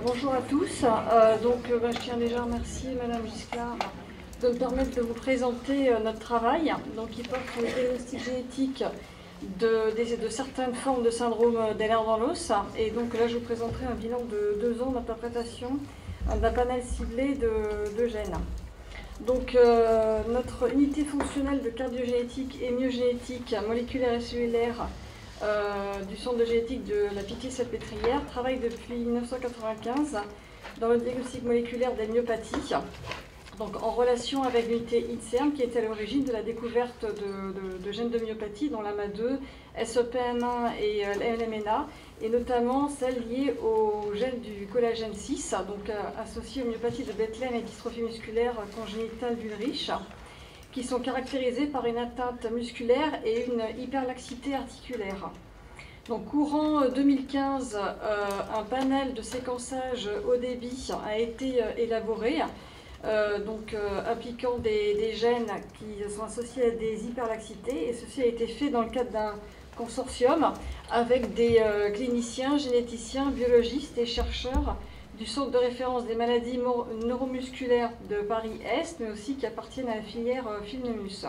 Bonjour à tous. Je tiens déjà à remercier Madame Giscard de me permettre de vous présenter notre travail, qui porte sur le diagnostic génétique de certaines formes de syndrome d'Ehlers-Danlos. Et donc là, je vous présenterai un bilan de 2 ans d'interprétation d'un panel ciblé de gènes. Donc, notre unité fonctionnelle de cardiogénétique et myogénétique moléculaire et cellulaire du centre de génétique de la Pitié-Salpêtrière travaille depuis 1995 dans le diagnostic moléculaire des myopathies, donc en relation avec l'unité INSERM qui était à l'origine de la découverte de gènes de myopathie dont l'AMA2, SEPM1 et LMNA, et notamment celle liée au gène du collagène 6, donc associé aux myopathies de Bethlen et dystrophie musculaire congénitale d'Ulrich, qui sont caractérisées par une atteinte musculaire et une hyperlaxité articulaire. Donc, courant 2015, un panel de séquençage haut débit a été élaboré, impliquant des gènes qui sont associés à des hyperlaxités, et ceci a été fait dans le cadre d'un consortium avec des cliniciens, généticiens, biologistes et chercheurs du Centre de référence des maladies neuromusculaires de Paris-Est, mais aussi qui appartiennent à la filière Filnemus.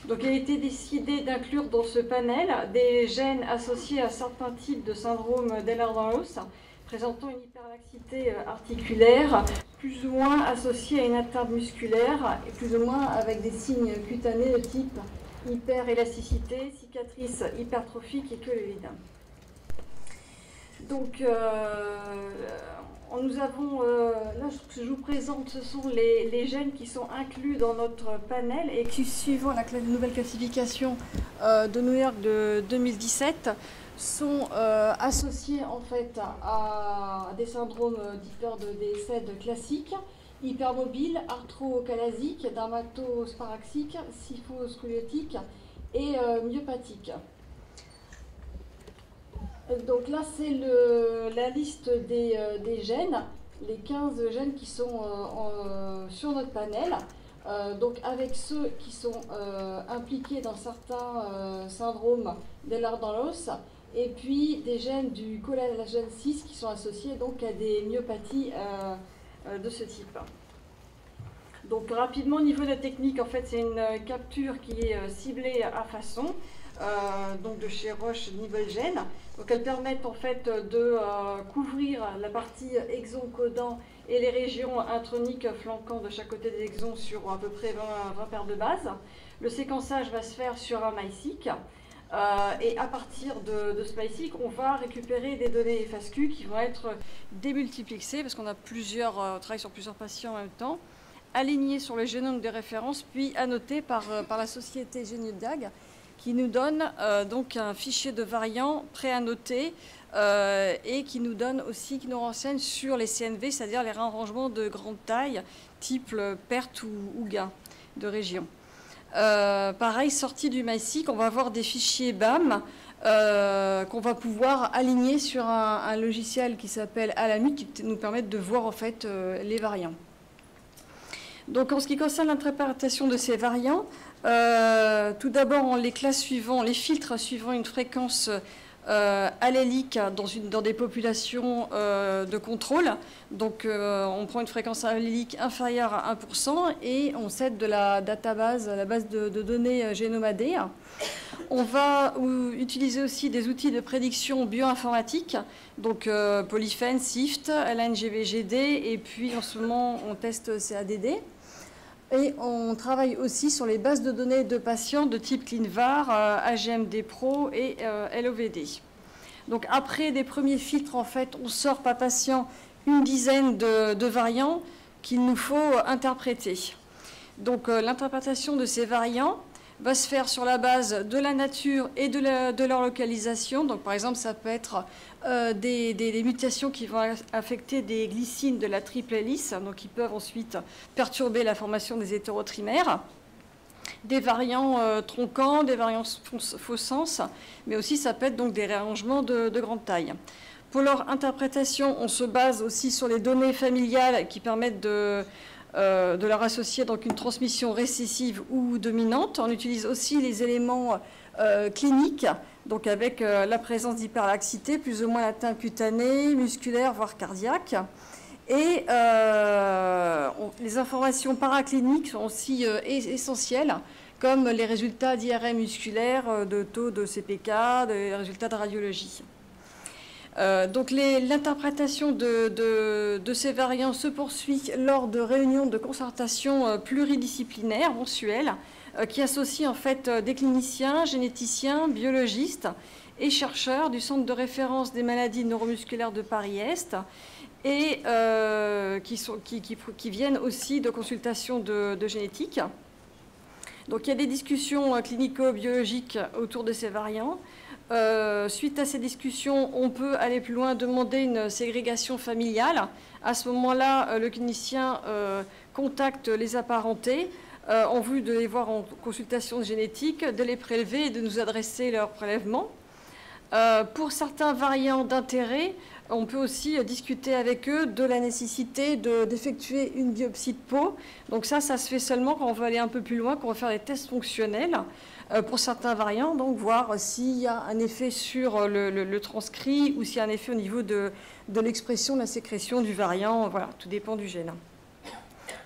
Donc, il a été décidé d'inclure dans ce panel des gènes associés à certains types de syndrome d'Ehlers-Danlos, présentant une hyperlaxité articulaire, plus ou moins associée à une atteinte musculaire, et plus ou moins avec des signes cutanés de type hyperélasticité, cicatrices hypertrophiques et queue livide. Donc, nous avons, là, ce que je vous présente, ce sont les gènes qui sont inclus dans notre panel et qui, suivant la nouvelle classification de New York de 2017, sont associés en fait à des syndromes d'hyper-de-décède classiques, hypermobiles, arthrocalasiques, dermatosparaxiques, syphoscoliotiques et myopathiques. Donc là, c'est la liste des gènes, les 15 gènes qui sont sur notre panel, donc avec ceux qui sont impliqués dans certains syndromes d'Ehlers-Danlos, et puis des gènes du collagène 6 qui sont associés donc à des myopathies de ce type. Donc rapidement, au niveau de la technique, en fait, c'est une capture qui est ciblée à façon. Donc de chez Roche Nibelgen. Donc elles permettent en fait de couvrir la partie exon codant et les régions introniques flanquant de chaque côté des exons sur à peu près 20 paires de bases. Le séquençage va se faire sur un MySeq. Et à partir de ce MySeq, on va récupérer des données FASQ qui vont être démultiplexées, parce qu'on a on travaille sur plusieurs patients en même temps, alignées sur le génome de référence, puis annotées par la société Genodiag, qui nous donne donc un fichier de variants pré-annoté et qui nous renseigne sur les CNV, c'est-à-dire les réarrangements de grande taille, type perte ou gain de région. Pareil, sorti du MySeq, on va avoir des fichiers BAM qu'on va pouvoir aligner sur un logiciel qui s'appelle Alamut, qui nous permet de voir en fait les variants. Donc, en ce qui concerne l'interprétation de ces variants, tout d'abord, on les classe suivant, les filtres suivant une fréquence allélique dans des populations de contrôle. Donc, on prend une fréquence allélique inférieure à 1% et on s'aide de la database, la base de données Génomadé. On va utiliser aussi des outils de prédiction bioinformatique, donc Polyphen, SIFT, LNGVGD, et puis en ce moment, on teste CADD. Et on travaille aussi sur les bases de données de patients de type ClinVar, AGMD Pro et LOVD. Donc après des premiers filtres, en fait, on sort par patient une dizaine de variants qu'il nous faut interpréter. Donc l'interprétation de ces variants va se faire sur la base de la nature et de leur localisation. Donc par exemple, ça peut être des mutations qui vont affecter des glycines de la triple hélice, donc qui peuvent ensuite perturber la formation des hétérotrimères, des variants tronquants, des variants faux sens, mais aussi ça peut être donc des réarrangements de grande taille. Pour leur interprétation, on se base aussi sur les données familiales qui permettent de leur associer donc une transmission récessive ou dominante. On utilise aussi les éléments cliniques donc avec la présence d'hyperlaxité, plus ou moins atteinte cutanée, musculaire, voire cardiaque. Et les informations paracliniques sont aussi essentielles, comme les résultats d'IRM musculaire, de taux de CPK, des résultats de radiologie. Donc l'interprétation de ces variants se poursuit lors de réunions de concertation pluridisciplinaires mensuelles qui associent en fait des cliniciens, généticiens, biologistes et chercheurs du Centre de référence des maladies neuromusculaires de Paris-Est et qui viennent aussi de consultations de génétique. Donc il y a des discussions clinico-biologiques autour de ces variants. Suite à ces discussions, on peut aller plus loin, demander une ségrégation familiale. À ce moment-là, le clinicien contacte les apparentés en vue de les voir en consultation génétique, de les prélever et de nous adresser leur prélèvement. Pour certains variants d'intérêt, on peut aussi discuter avec eux de la nécessité d'effectuer une biopsie de peau. Donc ça se fait seulement quand on veut aller un peu plus loin, quand on va faire des tests fonctionnels pour certains variants, donc voir s'il y a un effet sur le transcrit ou s'il y a un effet au niveau de l'expression, de la sécrétion du variant. Voilà, tout dépend du gène.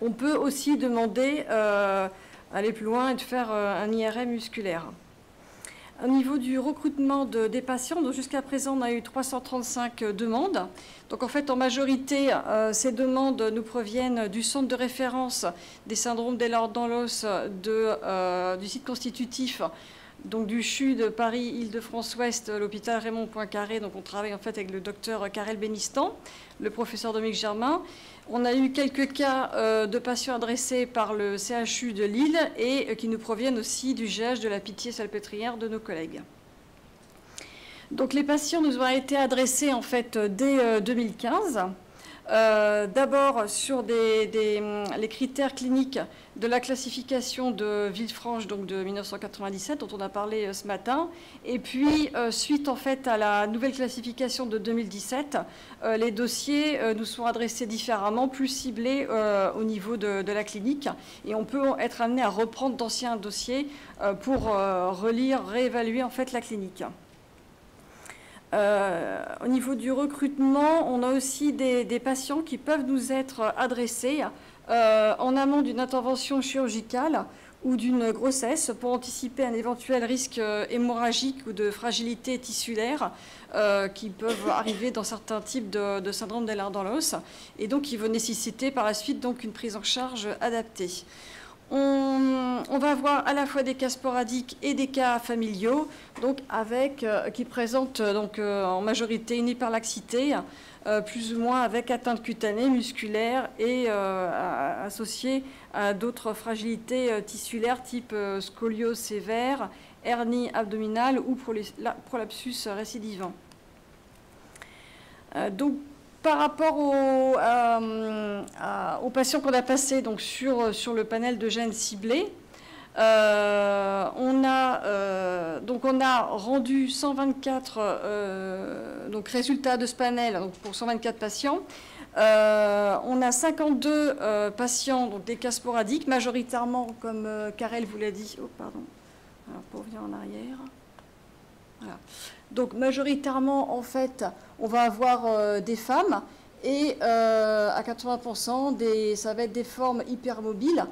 On peut aussi demander, aller plus loin et de faire un IRM musculaire. Au niveau du recrutement des patients, jusqu'à présent, on a eu 335 demandes. Donc en fait, en majorité, ces demandes nous proviennent du centre de référence des syndromes d'Ehlers dans l'os du site constitutif, donc du CHU de Paris-Île-de-France-Ouest, l'hôpital Raymond Poincaré. Donc on travaille en fait avec le docteur Karel Benistan, le professeur Dominique Germain. On a eu quelques cas de patients adressés par le CHU de Lille et qui nous proviennent aussi du GH de la Pitié-Salpêtrière de nos collègues. Donc les patients nous ont été adressés en fait dès 2015. D'abord sur les critères cliniques de la classification de Villefranche, donc de 1997, dont on a parlé ce matin, et puis suite en fait à la nouvelle classification de 2017, les dossiers nous sont adressés différemment, plus ciblés au niveau de la clinique, et on peut être amené à reprendre d'anciens dossiers pour relire, réévaluer en fait la clinique. Au niveau du recrutement, on a aussi des patients qui peuvent nous être adressés en amont d'une intervention chirurgicale ou d'une grossesse pour anticiper un éventuel risque hémorragique ou de fragilité tissulaire qui peuvent arriver dans certains types de syndrome d'Ehlers dans l'os et donc qui vont nécessiter par la suite donc une prise en charge adaptée. On va avoir à la fois des cas sporadiques et des cas familiaux, donc qui présentent donc, en majorité une hyperlaxité, plus ou moins avec atteinte cutanée, musculaire et associée à d'autres fragilités tissulaires type scoliose sévère, hernie abdominale ou prolapsus récidivant. Donc, par rapport aux patients qu'on a passés donc, sur le panel de gènes ciblés, on a rendu 124 donc, résultats de ce panel donc, pour 124 patients. On a 52 patients, donc des cas sporadiques, majoritairement, comme Karel vous l'a dit. Oh, pardon. Alors, pour revenir en arrière. Voilà. Donc majoritairement, en fait, on va avoir des femmes et à 80%, ça va être des formes hypermobiles.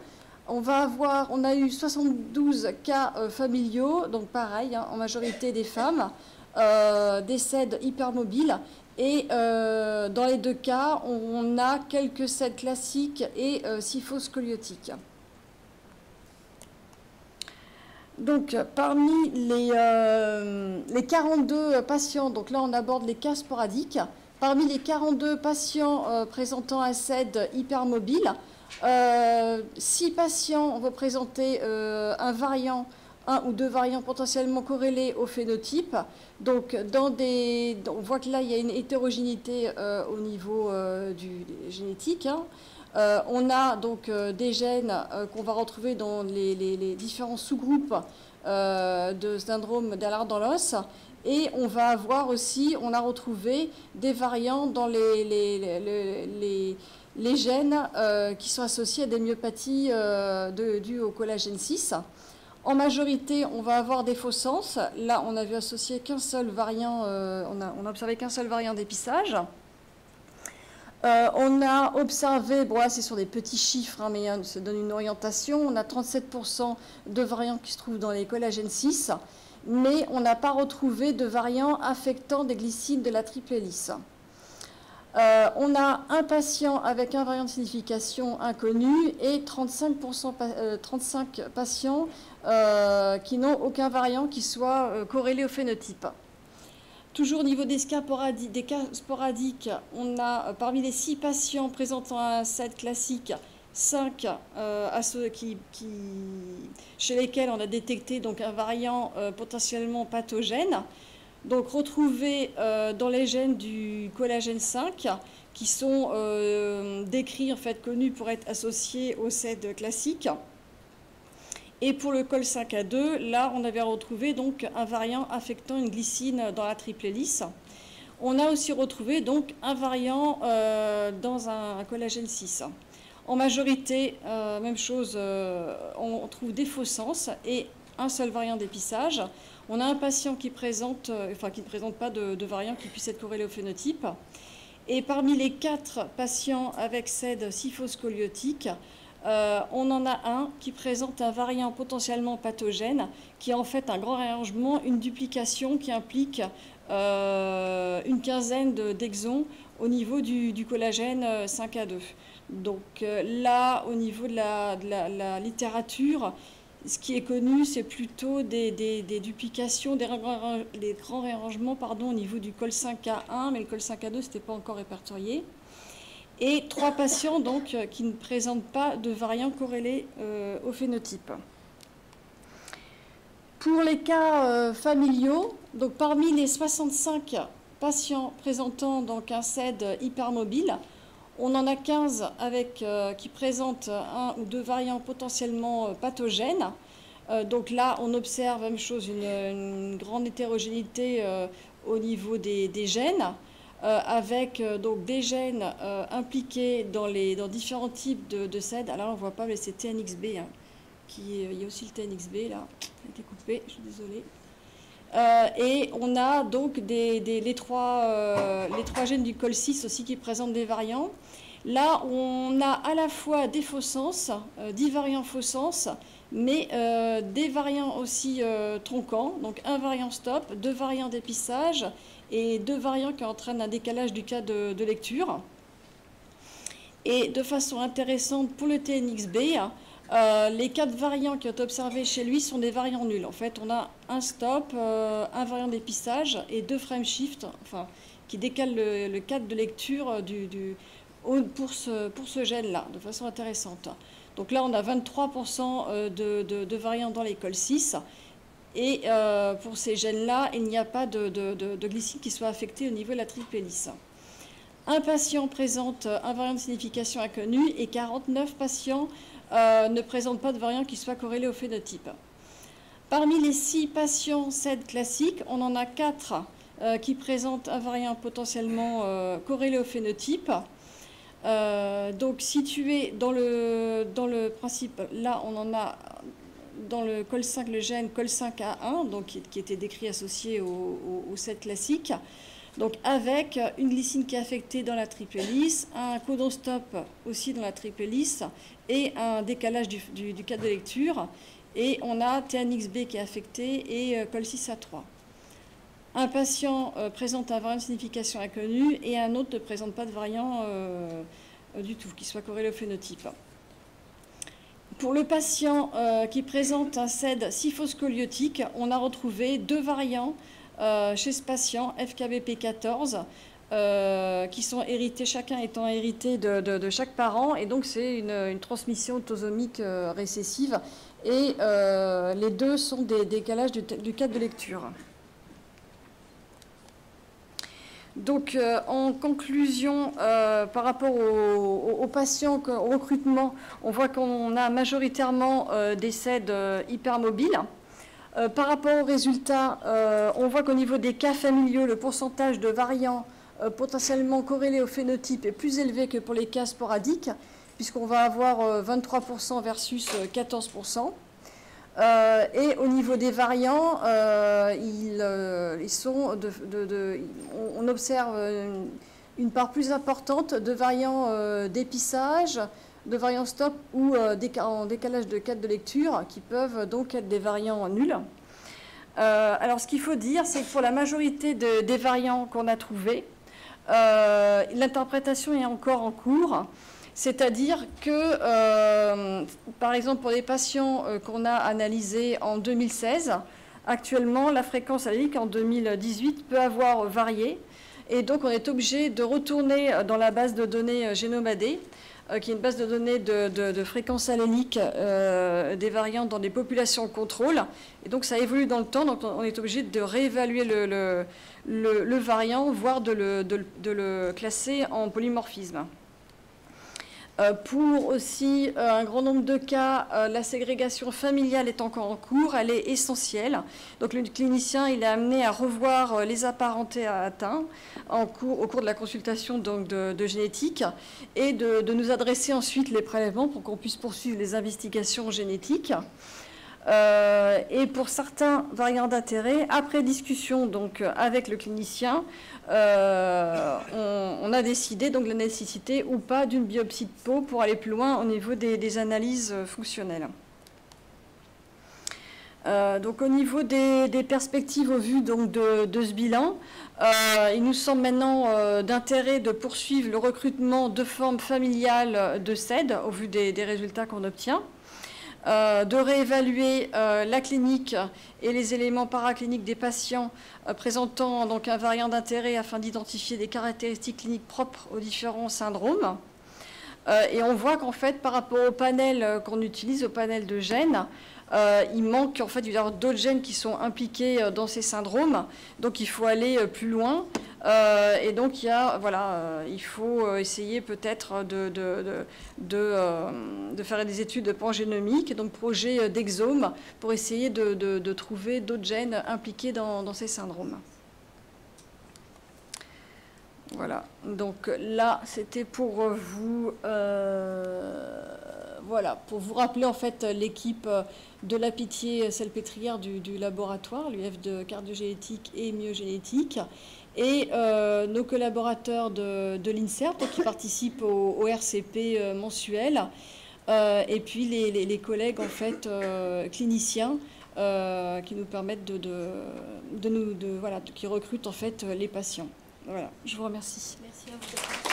On a eu 72 cas familiaux, donc pareil, hein, en majorité des femmes, des SED hypermobiles. Et dans les deux cas, on a quelques SED classiques et scyphoscoliotiques. Donc, parmi les 42 patients, donc là on aborde les cas sporadiques, parmi les 42 patients présentant un SED hypermobile, 6 patients vont présenter un ou deux variants potentiellement corrélés au phénotype. Donc, on voit que là il y a une hétérogénéité au niveau génétique. Hein. On a donc des gènes qu'on va retrouver dans les différents sous-groupes de syndrome d'Ehlers dans l'os. Et on va avoir aussi, on a retrouvé des variants dans les gènes qui sont associés à des myopathies dues au collagène 6. En majorité, on va avoir des faux sens. Là, on a vu associer qu'un seul variant, on a observé qu'un seul variant d'épisage. On a observé, bon là c'est sur des petits chiffres, hein, mais ça donne une orientation, on a 37% de variants qui se trouvent dans les collagènes 6, mais on n'a pas retrouvé de variants affectant des glycides de la triple hélice. On a un patient avec un variant de signification inconnu et 35 patients qui n'ont aucun variant qui soit corrélé au phénotype. Toujours au niveau des cas sporadiques, on a parmi les 6 patients présentant un SED classique, 5 chez lesquels on a détecté donc, un variant potentiellement pathogène, donc retrouvé dans les gènes du collagène 5, qui sont décrits, en fait, connus pour être associés au SED classique. Et pour le col 5A2, là, on avait retrouvé donc un variant affectant une glycine dans la triple hélice. On a aussi retrouvé donc un variant dans un collagène 6. En majorité, même chose, on trouve des faux sens et un seul variant d'épissage. On a un patient qui présente, qui ne présente pas de variant qui puisse être corrélé au phénotype. Et parmi les 4 patients avec SED syphoscoliotique, on en a un qui présente un variant potentiellement pathogène, qui est en fait un grand réarrangement, une duplication qui implique une quinzaine d'exons au niveau du collagène 5A2. Donc là, au niveau de la littérature, ce qui est connu, c'est plutôt des duplications, des grands réarrangements au niveau du col 5A1, mais le col 5A2, ce n'était pas encore répertorié. Et 3 patients donc, qui ne présentent pas de variants corrélés au phénotype. Pour les cas familiaux, donc parmi les 65 patients présentant donc, un SED hypermobile, on en a 15 qui présentent 1 ou 2 variants potentiellement pathogènes. Donc là, on observe, même chose, une grande hétérogénéité au niveau des gènes. Avec donc des gènes impliqués dans différents types de SED. Alors là, on ne voit pas, mais c'est TNXB. Hein, il y a aussi le TNXB, là, qui a été coupé, je suis désolée. Et on a donc les trois gènes du col 6 aussi qui présentent des variants. Là, on a à la fois des faux sens, 10 variants faux sens, mais des variants aussi tronquants, donc un variant stop, 2 variants d'épissage, et 2 variants qui entraînent un décalage du cas de lecture. Et de façon intéressante pour le TNXB, les 4 variants qui ont été observés chez lui sont des variants nuls. En fait, on a un stop, un variant d'épistage et 2 frame shift, qui décalent le cadre de lecture pour ce gène-là, de façon intéressante. Donc là, on a 23% de variants dans l'école 6. Et pour ces gènes-là, il n'y a pas de glycine qui soit affectée au niveau de la triple hélice. Un patient présente un variant de signification inconnu et 49 patients ne présentent pas de variant qui soit corrélé au phénotype. Parmi les 6 patients SED classiques, on en a 4 qui présentent un variant potentiellement corrélé au phénotype. Donc situé dans le principe, là on en a dans le col 5, le gène col 5A1, donc qui était décrit associé au SED classique, donc avec une glycine qui est affectée dans la triple hélice, un codon stop aussi dans la triple hélice et un décalage du cadre de lecture, et on a TNXB qui est affecté et col 6A3. Un patient présente un variant de signification inconnu et un autre ne présente pas de variant du tout, qui soit corrélé au phénotype. Pour le patient qui présente un SED syphoscoliotique, on a retrouvé 2 variants chez ce patient, FKBP14, qui sont hérités, chacun étant hérité de chaque parent, et donc c'est une transmission autosomique récessive, et les 2 sont des décalages du cadre de lecture. Donc, en conclusion, par rapport aux patients, au recrutement, on voit qu'on a majoritairement des SED hypermobiles. Par rapport aux résultats, on voit qu'au niveau des cas familiaux, le pourcentage de variants potentiellement corrélés au phénotype est plus élevé que pour les cas sporadiques, puisqu'on va avoir 23% versus 14%. Et au niveau des variants, on observe une part plus importante de variants d'épissage, de variants stop ou en décalage de cadre de lecture, qui peuvent donc être des variants nuls. Alors, ce qu'il faut dire, c'est que pour la majorité des variants qu'on a trouvés, l'interprétation est encore en cours. C'est-à-dire que, par exemple, pour les patients qu'on a analysés en 2016, actuellement, la fréquence allélique en 2018 peut avoir varié. Et donc, on est obligé de retourner dans la base de données Génome-AD, qui est une base de données de fréquence allélique des variants dans des populations contrôle. Et donc, ça évolue dans le temps. Donc, on est obligé de réévaluer le variant, voire de le classer en polymorphisme. Pour aussi un grand nombre de cas, la ségrégation familiale est encore en cours, elle est essentielle. Donc le clinicien il est amené à revoir les apparentés atteints au cours de la consultation donc, de génétique et de nous adresser ensuite les prélèvements pour qu'on puisse poursuivre les investigations génétiques. Et pour certains variants d'intérêt, après discussion donc, avec le clinicien, on a décidé donc la nécessité ou pas d'une biopsie de peau pour aller plus loin au niveau des analyses fonctionnelles. Donc au niveau des perspectives au vu donc, de ce bilan, il nous semble maintenant d'intérêt de poursuivre le recrutement de formes familiales de SED au vu des résultats qu'on obtient. De réévaluer la clinique et les éléments paracliniques des patients présentant donc un variant d'intérêt afin d'identifier des caractéristiques cliniques propres aux différents syndromes. Et on voit qu'en fait, par rapport au panel qu'on utilise, au panel de gènes, il manque en fait d'autres gènes qui sont impliqués dans ces syndromes. Donc il faut aller plus loin. Et donc il faut essayer peut-être de faire des études pangénomiques, donc projet d'exome, pour essayer de trouver d'autres gènes impliqués dans ces syndromes. Voilà, donc là c'était pour vous, pour vous rappeler en fait l'équipe de la Pitié-Salpêtrière du laboratoire, l'UF de cardiogénétique et myogénétique, et nos collaborateurs de l'INSERT qui participent au RCP mensuel, et puis les collègues en fait cliniciens qui nous permettent qui recrutent en fait les patients. Voilà, je vous remercie. Merci à vous.